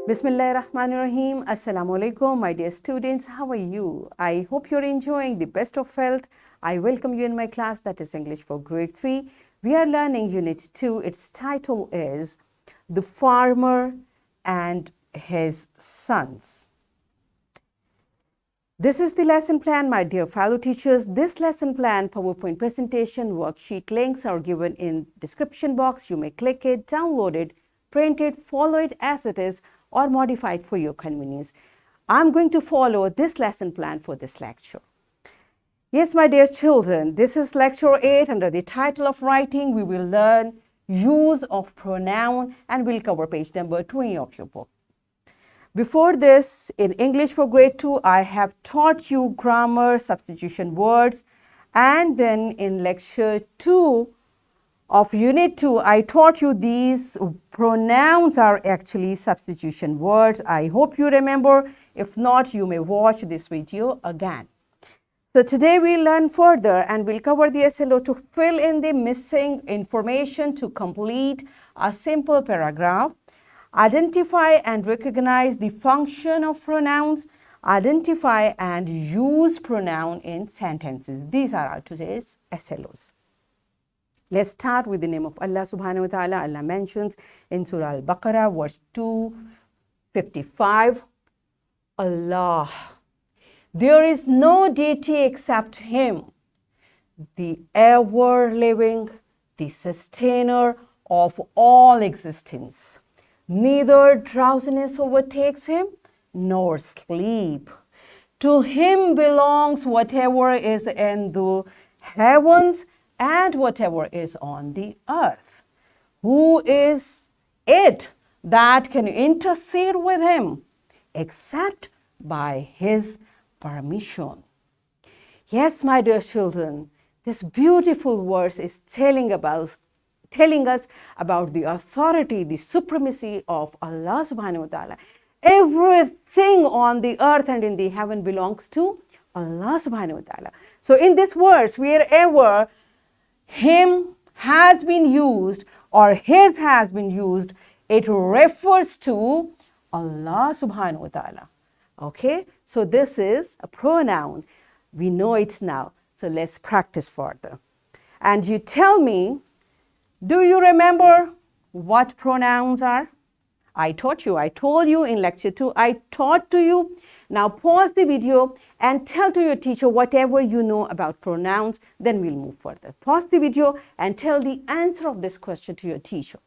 Bismillahirrahmanirrahim. Assalamu alaikum, my dear students. How are you? I hope you're enjoying the best of health. I welcome you in my class, that is English for grade 3. We are learning Unit 2. Its title is The Farmer and His Sons. This is the lesson plan, my dear fellow teachers. This lesson plan, PowerPoint presentation, worksheet links are given in description box. You may click it, download it, print it, follow it as it is, or modify it for your convenience. I'm going to follow this lesson plan for this lecture. Yes, my dear children, this is lecture 8 under the title of writing. We will learn use of pronoun and we'll cover page number 20 of your book. Before this, in English for grade 2, I have taught you grammar, substitution words, and then in lecture 2 of Unit 2, I taught you these pronouns are actually substitution words. I hope you remember. If not, you may watch this video again. So today we'll learn further and we'll cover the SLO to fill in the missing information to complete a simple paragraph. Identify and recognize the function of pronouns. Identify and use pronoun in sentences. These are our today's SLOs. Let's start with the name of Allah subhanahu wa ta'ala. Allah mentions in Surah Al-Baqarah, verse 255, Allah. There is no deity except Him, the ever-living, the sustainer of all existence. Neither drowsiness overtakes Him, nor sleep. To Him belongs whatever is in the heavens and whatever is on the earth. Who is it that can intercede with Him except by His permission? Yes, my dear children, this beautiful verse is telling us about the authority, the supremacy of Allah subhanahu wa ta'ala. Everything on the earth and in the heaven belongs to Allah subhanahu wa ta'ala. So in this verse, wherever Him has been used or His has been used, it refers to Allah subhanahu wa ta'ala. Okay, so this is a pronoun. We know it now. So let's practice further. And you tell me, do you remember what pronouns are? I told you in lecture 2, I taught to you. Now pause the video and tell to your teacher whatever you know about pronouns, then we'll move further. Pause the video and tell the answer of this question to your teacher.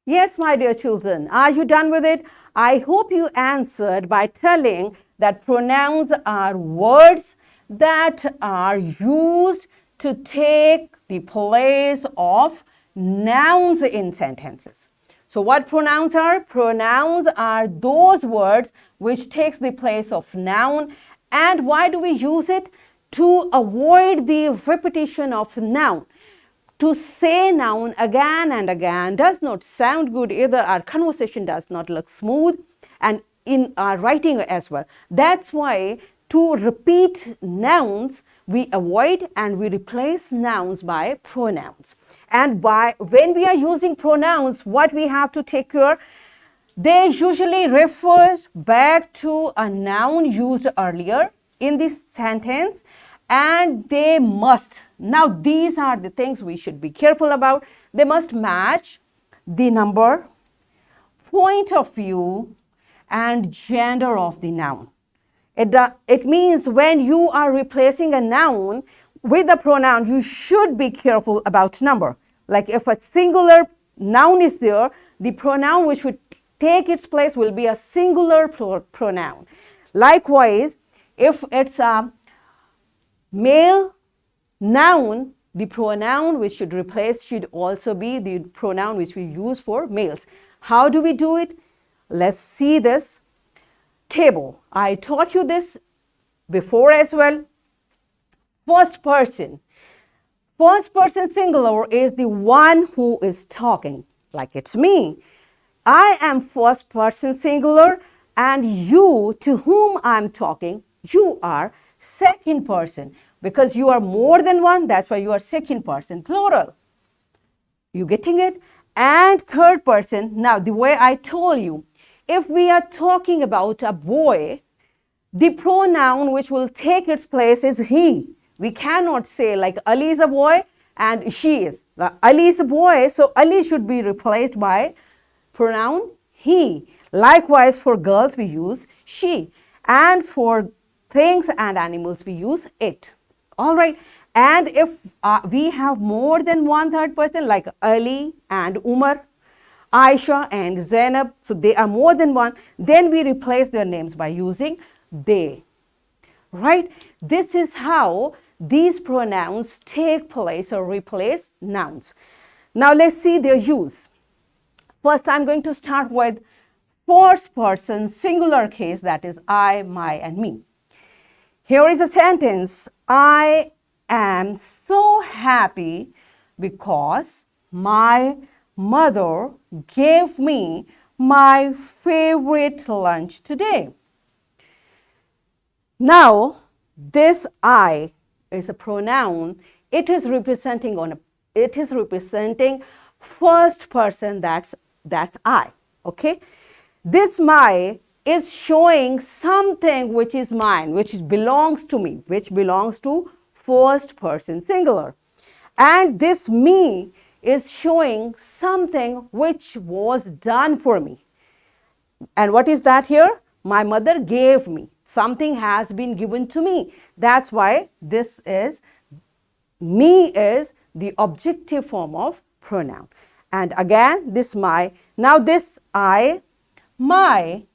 Yes, my dear children, are you done with it? I hope you answered by telling that pronouns are words that are used to take the place of nouns in sentences. So what pronouns are? Pronouns are those words which takes the place of noun. And why do we use it? To avoid the repetition of noun. To say noun again and again does not sound good either. Our conversation does not look smooth and in our writing as well. That's why to repeat nouns we avoid and we replace nouns by pronouns. And when we are using pronouns, what we have to take care, they usually refer back to a noun used earlier in this sentence. And they must, now these are the things we should be careful about. They must match the number, point of view, and gender of the noun. It means when you are replacing a noun with a pronoun, you should be careful about number. Like if a singular noun is there, the pronoun which would take its place will be a singular pronoun. Likewise, if it's a male noun, the pronoun which should replace should also be the pronoun which we use for males. How do we do it? Let's see this table. I taught you this before as well. First person singular is the one who is talking, like it's me. I am first person singular and you to whom I'm talking, you are second person. Because you are more than one, that's why you are second person plural. You getting it? And third person, now the way I told you, if we are talking about a boy, the pronoun which will take its place is he. We cannot say like Ali is a boy and she is. Ali is a boy, so Ali should be replaced by pronoun he. Likewise, for girls we use she. And for things and animals we use it. All right. And if we have more than one third person like Ali and Umar, Aisha and Zainab, so they are more than one, then we replace their names by using they. Right? This is how these pronouns take place or replace nouns. Now let's see their use. First, I'm going to start with first person singular case, that is I, my and me. Here is a sentence, I am so happy because my mother gave me my favorite lunch today. Now, this I is a pronoun. It is representing first person, that's I. Okay? This my is showing something which is mine, which belongs to me, which belongs to first person singular. And this me is showing something which was done for me. And what is that here? My mother gave me. Something has been given to me. That's why this is, me is the objective form of pronoun. And again, this my. Now this I, my,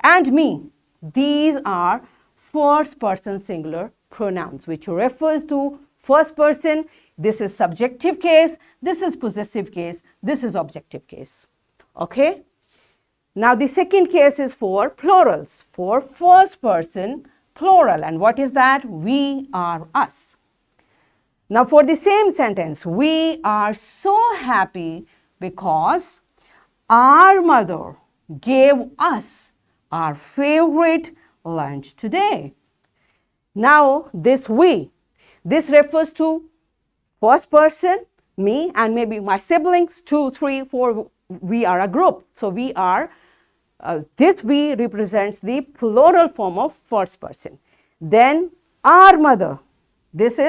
and me, these are first person singular pronouns which refers to first person. This is subjective case, this is possessive case, this is objective case. Okay? Now the second case is for plurals, for first person plural. And what is that? We are us. Now for the same sentence, we are so happy because our mother gave us our favorite lunch today. Now this we, this refers to first person, me, and maybe my siblings, 2, 3, 4, we are a group. So we are, this we represents the plural form of first person. Then our mother, this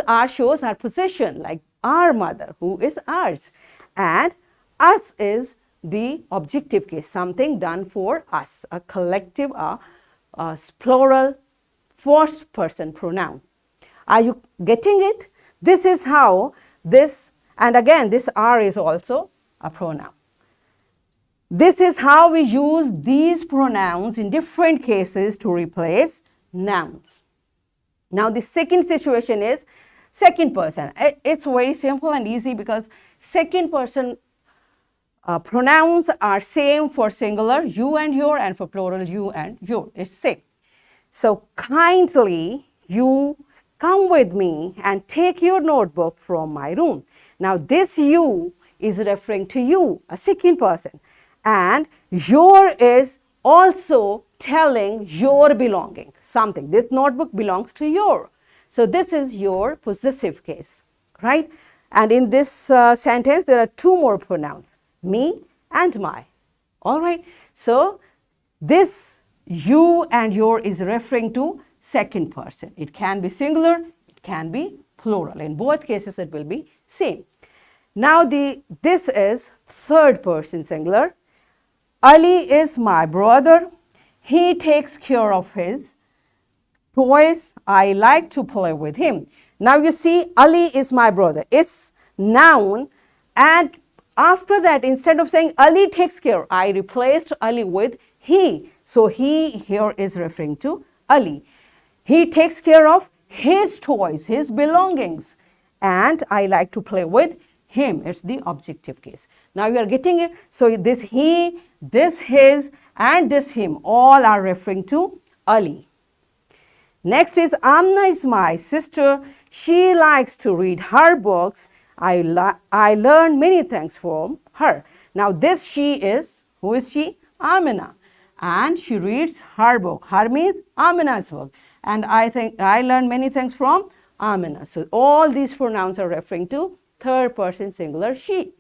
our shows our position, like our mother, who is ours. And us is the objective case, something done for us, a collective, plural first person pronoun. Are you getting it? This is how this, and again this are is also a pronoun. This is how we use these pronouns in different cases to replace nouns. Now the second situation is second person. It's very simple and easy because second person pronouns are same for singular, you and your, and for plural, you and your. It's same. So kindly you come with me and take your notebook from my room. Now this you is referring to you, a second person. And your is also telling your belonging, something. This notebook belongs to your. So this is your possessive case, right? And in this sentence, there are two more pronouns, me and my. All right. So this you and your is referring to second person. It can be singular, it can be plural. In both cases, it will be same. Now this is third person singular. Ali is my brother. He takes care of his toys. I like to play with him. Now you see, Ali is my brother. It's noun, and after that, instead of saying Ali takes care, I replaced Ali with he. So he here is referring to Ali. He takes care of his toys, his belongings, and I like to play with him. It's the objective case. Now you are getting it. So this he, this his, and this him all are referring to Ali. Next is Amna is my sister. She likes to read her books. I learn many things from her. Now this she is, who is she? Amina. And she reads her book. Her means Amina's book. And I think I learned many things from Amina. So all these pronouns are referring to third person singular she.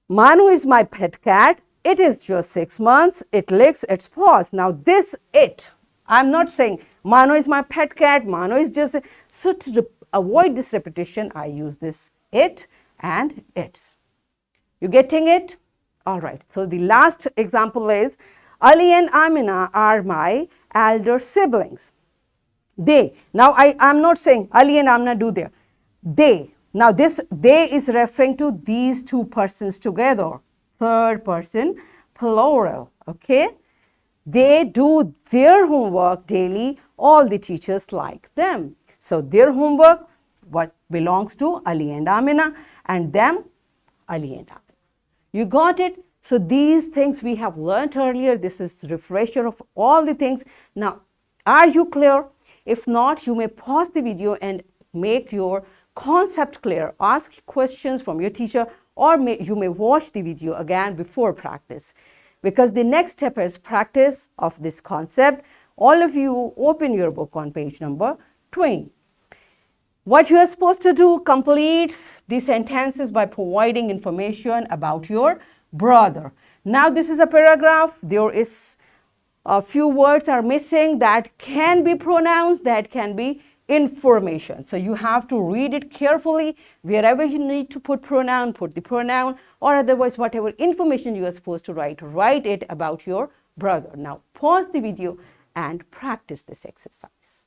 Manu is my pet cat. It is just 6 months. It licks its paws. Now this it, I'm not saying Manu is my pet cat. Manu is just, so to avoid this repetition, I use this it and its. You getting it? All right. So the last example is Ali and Amina are my elder siblings. They. Now I'm not saying Ali and Amina do there. They. Now this they is referring to these two persons together. Third person plural. Okay. They do their homework daily. All the teachers like them. So their homework what belongs to Ali and Amina, and them Ali and Amina. You got it? So these things we have learned earlier. This is refresher of all the things. Now, are you clear? If not, you may pause the video and make your concept clear. Ask questions from your teacher, or you may watch the video again before practice. Because the next step is practice of this concept. All of you open your book on page number 20. What you are supposed to do, complete the sentences by providing information about your brother. Now this is a paragraph. There is a few words are missing that can be pronouns, that can be information. So you have to read it carefully. Wherever you need to put pronoun, put the pronoun, or otherwise whatever information you are supposed to write it about your brother. Now pause the video and practice this exercise.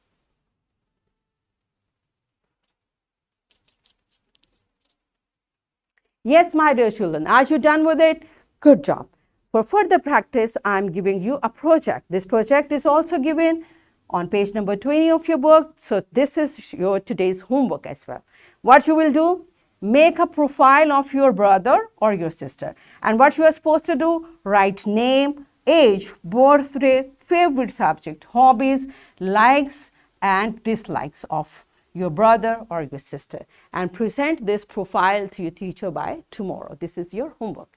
Yes, my dear children, are you done with it? Good job. For further practice, I'm giving you a project. This project is also given on page number 20 of your book. So this is your today's homework as well. What you will do, make a profile of your brother or your sister. And what you are supposed to do, write name, age, birthday, favorite subject, hobbies, likes and dislikes of your brother or your sister, and present this profile to your teacher by tomorrow. This is your homework.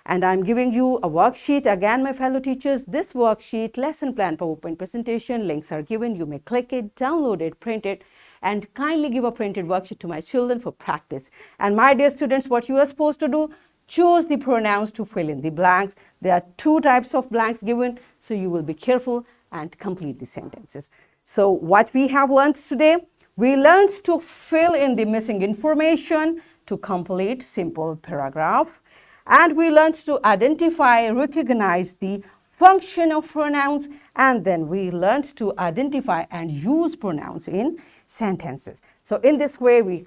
And I'm giving you a worksheet. Again, my fellow teachers, this worksheet, lesson plan, PowerPoint presentation, links are given. You may click it, download it, print it, and kindly give a printed worksheet to my children for practice. And my dear students, what you are supposed to do, choose the pronouns to fill in the blanks. There are two types of blanks given, so you will be careful and complete the sentences. So what we have learned today, we learned to fill in the missing information to complete simple paragraph. And we learned to identify, recognize the function of pronouns. And then we learned to identify and use pronouns in sentences. So in this way, we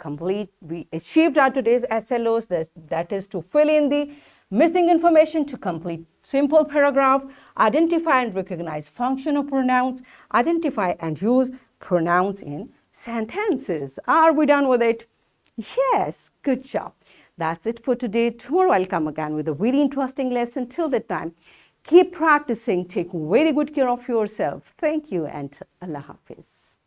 achieved our today's SLOs, that is to fill in the missing information to complete simple paragraph, identify and recognize function of pronouns, identify and use pronouns in sentences. Are we done with it? Yes, good job. That's it for today. Tomorrow I'll come again with a very interesting lesson. Till that time, keep practicing. Take very good care of yourself. Thank you and Allah Hafiz.